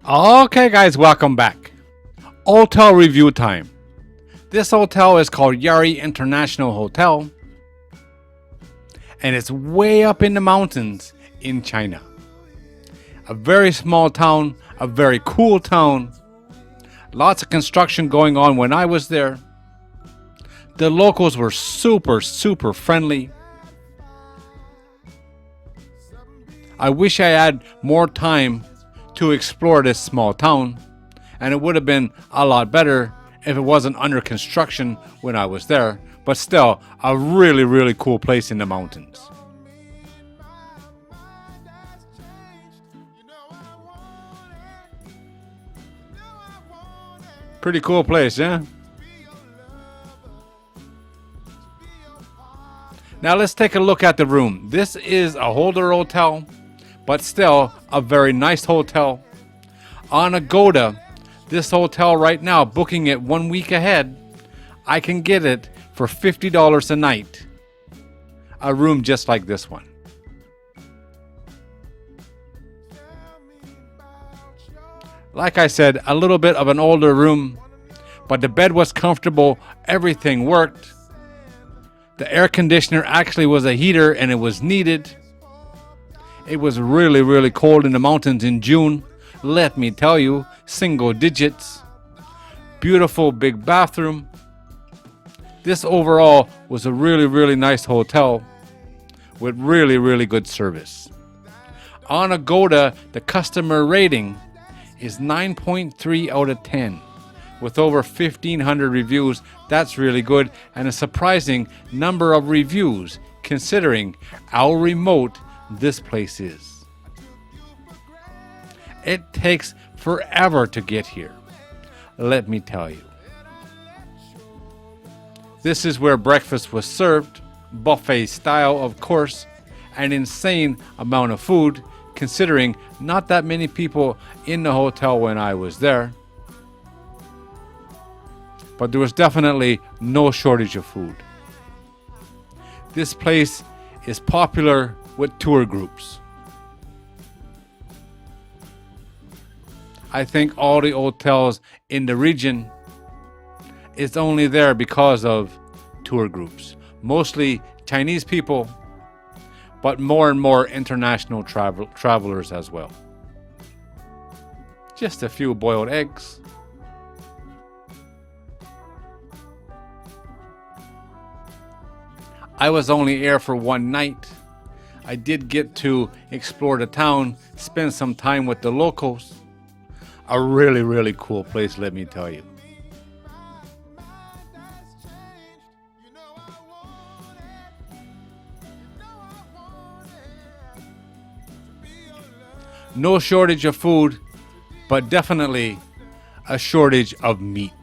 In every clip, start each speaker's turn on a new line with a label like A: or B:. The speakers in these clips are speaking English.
A: Okay, guys, welcome back. Hotel review time. This hotel is called Yari International Hotel, and it's way up in the mountains in China. A very small town, a very cool town. Lots of construction going on when I was there. The locals were super friendly. I wish I had more time to explore this small town, and it would have been a lot better if it wasn't under construction when I was there, but still a really cool place in the mountains. Pretty cool place, yeah? Now let's take a look at the room. This is a Holder hotel, but still a very nice hotel. On Agoda, this hotel right now, booking it 1 week ahead, I can get it for $50 a night. A room just like this one. Like I said, a little bit of an older room, but the bed was comfortable, everything worked. The air conditioner actually was a heater and it was needed. It was really cold in the mountains in June. Let me tell you, single digits. Beautiful big bathroom. This overall was a really nice hotel with really good service. On Agoda, the customer rating is 9.3 out of 10. With over 1,500 reviews, that's really good, and a surprising number of reviews considering how remote this place is. It takes forever to get here, let me tell you. This is where breakfast was served, buffet style of course, an insane amount of food considering not that many people in the hotel when I was there. But there was definitely no shortage of food. This place is popular with tour groups. I think all the hotels in the region is only there because of tour groups. Mostly Chinese people, but more and more international travelers as well. Just a few boiled eggs. I was only here for one night. I did get to explore the town, spend some time with the locals. A really cool place, let me tell you. No shortage of food, but definitely a shortage of meat.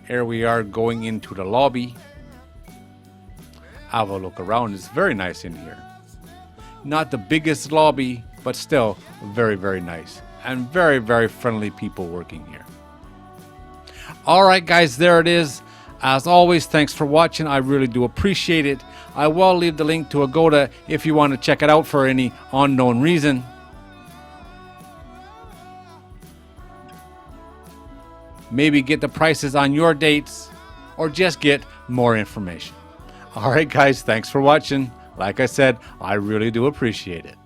A: Here we are going into the lobby. Have a look around. It's very nice in here. Not the biggest lobby, but still very nice. And very friendly people working here. Alright guys, there it is. As always, thanks for watching. I really do appreciate it. I will leave the link to Agoda if you want to check it out for any unknown reason. Maybe get the prices on your dates, or just get more information. Alright guys, thanks for watching. Like I said, I really do appreciate it.